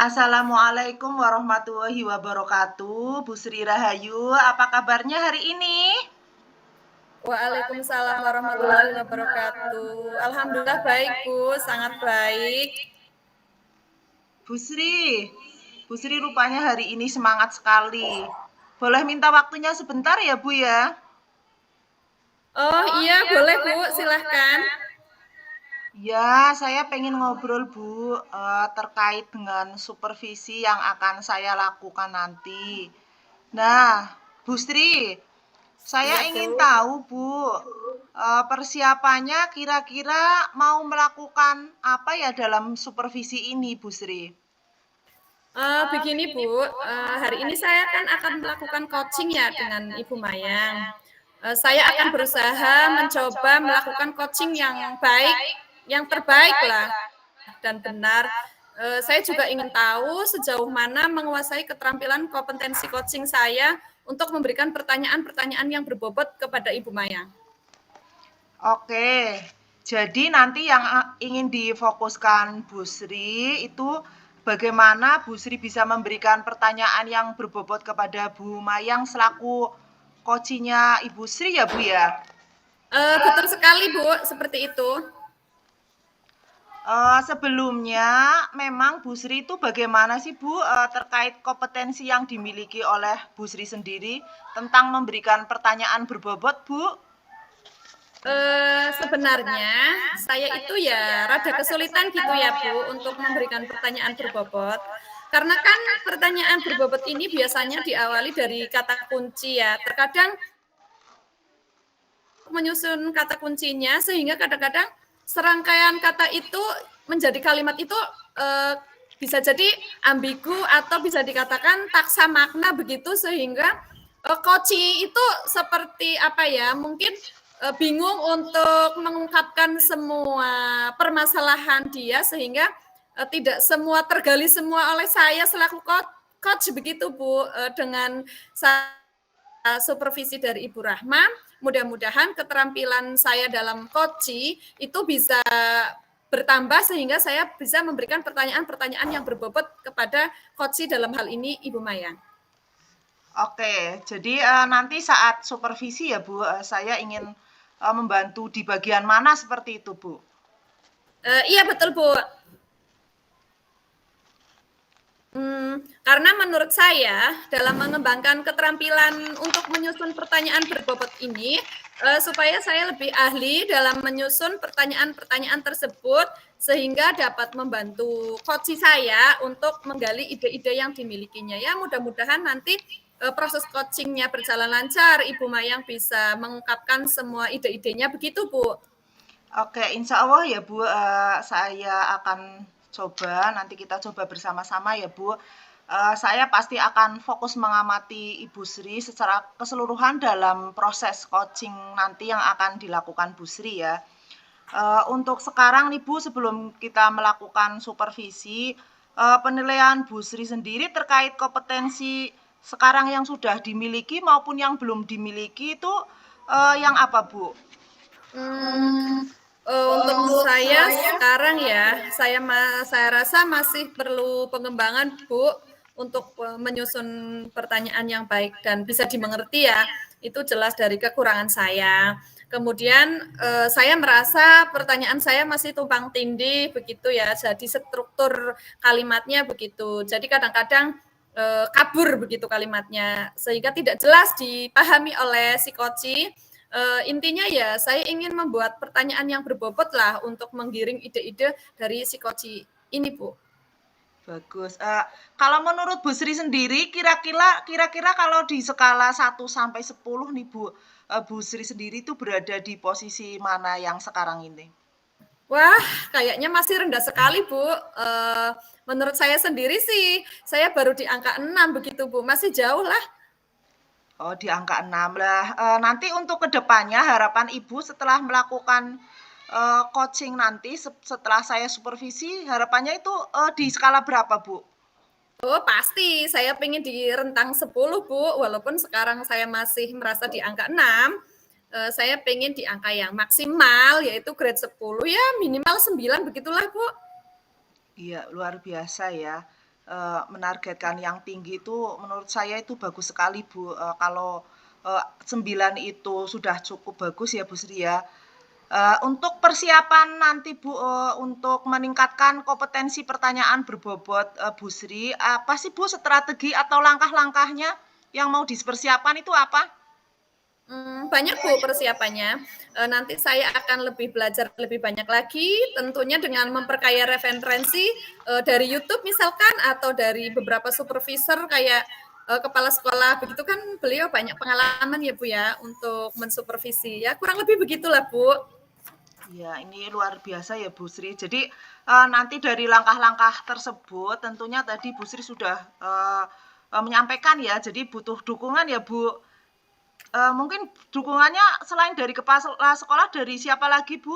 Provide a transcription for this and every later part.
Assalamualaikum warahmatullahi wabarakatuh. Bu Sri Rahayu, apa kabarnya hari ini? Waalaikumsalam warahmatullahi wabarakatuh. Alhamdulillah baik, Bu, sangat baik. Bu Sri rupanya hari ini semangat sekali. Boleh minta waktunya sebentar ya, Bu ya? Oh iya, boleh Bu, silahkan. Ya, saya pengen ngobrol Bu, terkait dengan supervisi yang akan saya lakukan nanti. Nah, Bu Sri, saya Iya ingin Bu. tahu Bu, persiapannya kira-kira mau melakukan apa ya dalam supervisi ini Bu Sri? Begini Bu, hari ini saya kan akan melakukan coaching ya dengan Ibu Mayang. Saya akan berusaha mencoba melakukan coaching yang baik, yang terbaik lah dan benar. Saya juga ingin tahu sejauh mana menguasai keterampilan kompetensi coaching saya untuk memberikan pertanyaan-pertanyaan yang berbobot kepada Ibu Mayang. Oke, jadi nanti yang ingin difokuskan Bu Sri itu bagaimana Bu Sri bisa memberikan pertanyaan yang berbobot kepada Bu Mayang selaku coachingnya Ibu Sri ya Bu ya? Betul sekali Bu, seperti itu. Sebelumnya memang Bu Sri itu bagaimana sih Bu terkait kompetensi yang dimiliki oleh Bu Sri sendiri tentang memberikan pertanyaan berbobot Bu? Sebenarnya saya itu ya rada kesulitan gitu ya Bu untuk memberikan pertanyaan berbobot. Karena kan pertanyaan berbobot ini biasanya diawali dari kata kunci ya. Terkadang menyusun kata kuncinya sehingga kadang-kadang serangkaian kata itu menjadi kalimat itu bisa jadi ambigu atau bisa dikatakan taksa makna begitu sehingga koci itu seperti apa ya mungkin bingung untuk mengungkapkan semua permasalahan dia sehingga tidak semua tergali semua oleh saya selaku coach begitu Bu dengan supervisi dari Ibu Rahma. Mudah-mudahan keterampilan saya dalam coaching itu bisa bertambah sehingga saya bisa memberikan pertanyaan-pertanyaan yang berbobot kepada coaching dalam hal ini Ibu Mayang. Oke, jadi nanti saat supervisi ya Bu, saya ingin membantu di bagian mana seperti itu Bu? Iya betul Bu. Karena menurut saya dalam mengembangkan keterampilan untuk menyusun pertanyaan berbobot ini, supaya saya lebih ahli dalam menyusun pertanyaan-pertanyaan tersebut sehingga dapat membantu coach saya untuk menggali ide-ide yang dimilikinya. Ya mudah-mudahan nanti proses coachingnya berjalan lancar, Ibu Mayang bisa mengungkapkan semua ide-idenya begitu Bu. Oke, insya Allah ya Bu, saya akan coba, nanti kita coba bersama-sama ya Bu. Saya pasti akan fokus mengamati Ibu Sri secara keseluruhan dalam proses coaching nanti yang akan dilakukan Bu Sri ya. Untuk sekarang nih Bu, sebelum kita melakukan supervisi, penilaian Bu Sri sendiri terkait kompetensi sekarang yang sudah dimiliki maupun yang belum dimiliki itu yang apa Bu? Hmm, untuk saya sekarang ya, saya rasa masih perlu pengembangan, Bu, untuk menyusun pertanyaan yang baik dan bisa dimengerti ya. Itu jelas dari kekurangan saya. Kemudian saya merasa pertanyaan saya masih tumpang tindih begitu ya. Jadi struktur kalimatnya begitu. Jadi kadang-kadang kabur begitu kalimatnya sehingga tidak jelas dipahami oleh si koci. Intinya ya saya ingin membuat pertanyaan yang berbobot lah untuk menggiring ide-ide dari si koci ini Bu. Bagus. Kalau menurut Bu Sri sendiri, kira-kira kalau di skala 1 sampai 10 nih Bu, Bu Sri sendiri itu berada di posisi mana yang sekarang ini? Wah, kayaknya masih rendah sekali Bu. Menurut saya sendiri sih, saya baru di angka 6 begitu Bu, masih jauh lah. Oh, di angka 6 lah. Nanti untuk kedepannya harapan Ibu setelah melakukan coaching nanti, setelah saya supervisi, harapannya itu di skala berapa Bu? Oh pasti, saya pengen di rentang 10 Bu, walaupun sekarang saya masih merasa di angka 6, saya pengen di angka yang maksimal, yaitu grade 10 ya minimal 9 begitulah Bu. Iya, luar biasa ya. menargetkan yang tinggi itu menurut saya itu bagus sekali, Bu. Kalau 9 itu sudah cukup bagus ya, Bu Sri ya. Untuk persiapan nanti Bu, untuk meningkatkan kompetensi pertanyaan berbobot, Bu Sri, apa sih Bu strategi atau langkah-langkahnya yang mau dipersiapkan itu apa? Banyak Bu persiapannya. Nanti saya akan lebih belajar lebih banyak lagi, tentunya dengan memperkaya referensi dari YouTube misalkan atau dari beberapa supervisor kayak kepala sekolah begitu kan beliau banyak pengalaman ya Bu ya untuk mensupervisi ya kurang lebih begitulah Bu. Ya, ini luar biasa ya Bu Sri. Jadi nanti dari langkah-langkah tersebut tentunya tadi Bu Sri sudah menyampaikan ya. Jadi butuh dukungan ya Bu. Mungkin dukungannya selain dari kepala sekolah dari siapa lagi Bu?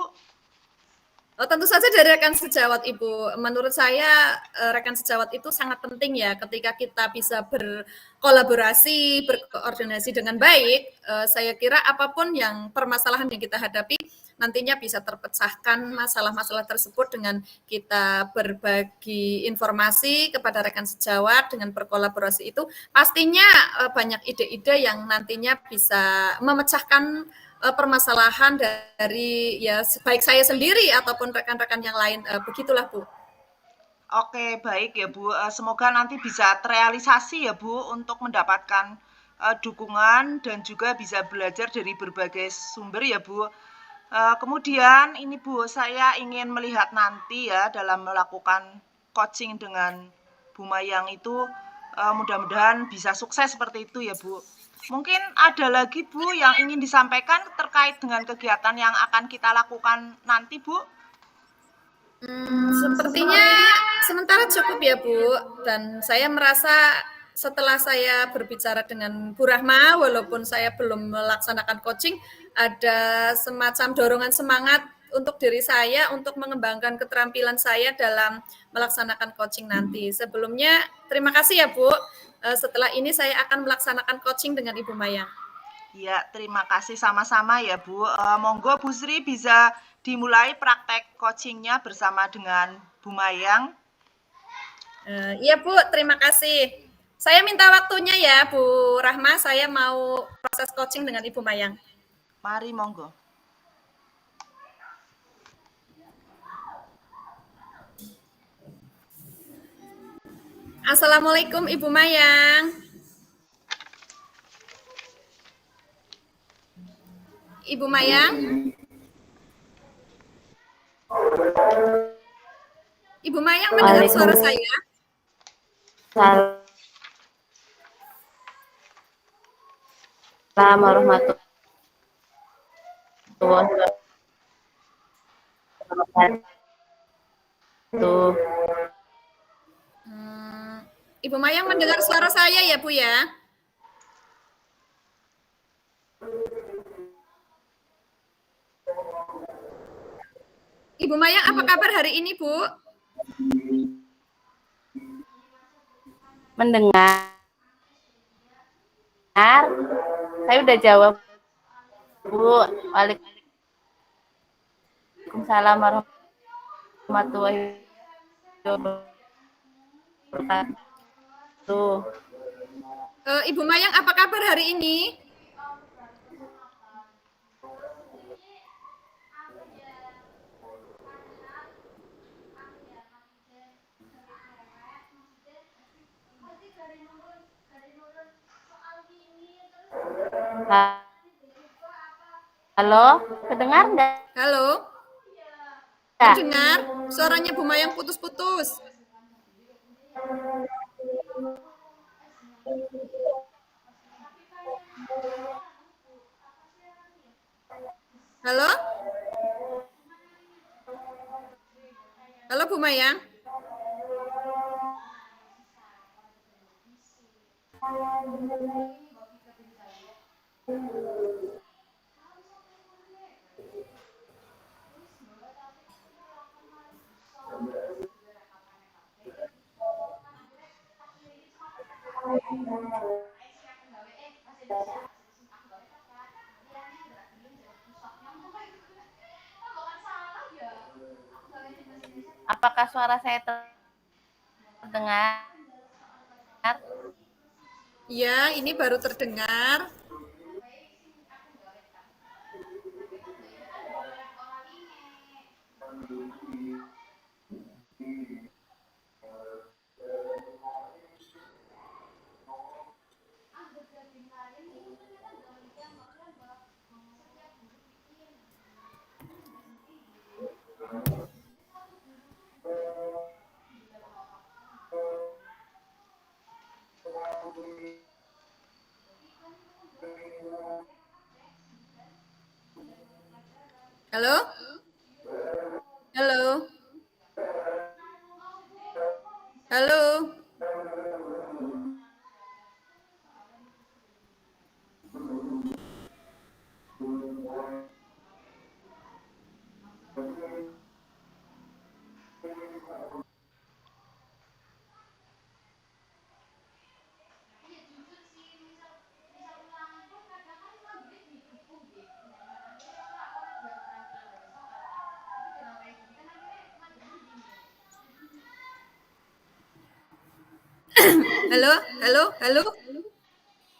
Oh, tentu saja dari rekan sejawat Ibu. Menurut saya rekan sejawat itu sangat penting ya ketika kita bisa berkolaborasi, berkoordinasi dengan baik. Saya kira apapun yang permasalahan yang kita hadapi nantinya bisa terpecahkan masalah-masalah tersebut dengan kita berbagi informasi kepada rekan sejawat dengan berkolaborasi itu pastinya banyak ide-ide yang nantinya bisa memecahkan permasalahan dari ya baik saya sendiri ataupun rekan-rekan yang lain begitulah Bu. Oke, baik ya Bu. Semoga nanti bisa terrealisasi ya Bu untuk mendapatkan dukungan dan juga bisa belajar dari berbagai sumber ya Bu. Kemudian ini Bu, saya ingin melihat nanti ya dalam melakukan coaching dengan Bu Mayang itu mudah-mudahan bisa sukses seperti itu ya Bu. Mungkin ada lagi Bu yang ingin disampaikan terkait dengan kegiatan yang akan kita lakukan nanti Bu? Sepertinya sementara cukup ya Bu, dan saya merasa setelah saya berbicara dengan Bu Rahma, walaupun saya belum melaksanakan coaching, ada semacam dorongan semangat untuk diri saya untuk mengembangkan keterampilan saya dalam melaksanakan coaching nanti. Sebelumnya, terima kasih ya Bu. Setelah ini saya akan melaksanakan coaching dengan Ibu Maya. Ya, terima kasih sama-sama ya Bu. Monggo Bu Sri bisa dimulai praktek coachingnya bersama dengan Bu Mayang. Iya Bu, terima kasih. Saya minta waktunya ya Bu Rahma, saya mau proses coaching dengan Ibu Mayang. Mari monggo. Assalamualaikum Ibu Mayang. Ibu Mayang? Ibu Mayang mendengar suara saya? Waalaikumsalam warahmatullahi wabarakatuh. Ibu Mayang mendengar suara saya ya Bu ya? Ibu Mayang apa kabar hari ini Bu? Mendengar. Saya udah jawab Bu. Waalaikumsalam warahmatullahi wabarakatuh. Ibu Mayang apa kabar hari ini? Halo, kedengar nggak? Halo? Dengar? Suaranya Bu Mayang putus-putus. Halo? Halo Bu Mayang? Apakah suara saya terdengar? Ya, ini baru terdengar. Halo? Halo? Halo? Halo? Halo? Halo?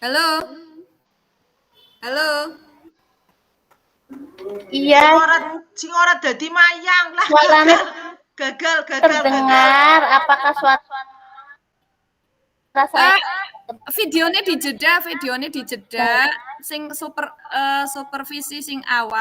Halo? Halo? Iya, Sing ora dadi mayang lah. suaranya Gagal. terdengar. Apakah suara saya Videonya dijeda, sing supervisi sing awal.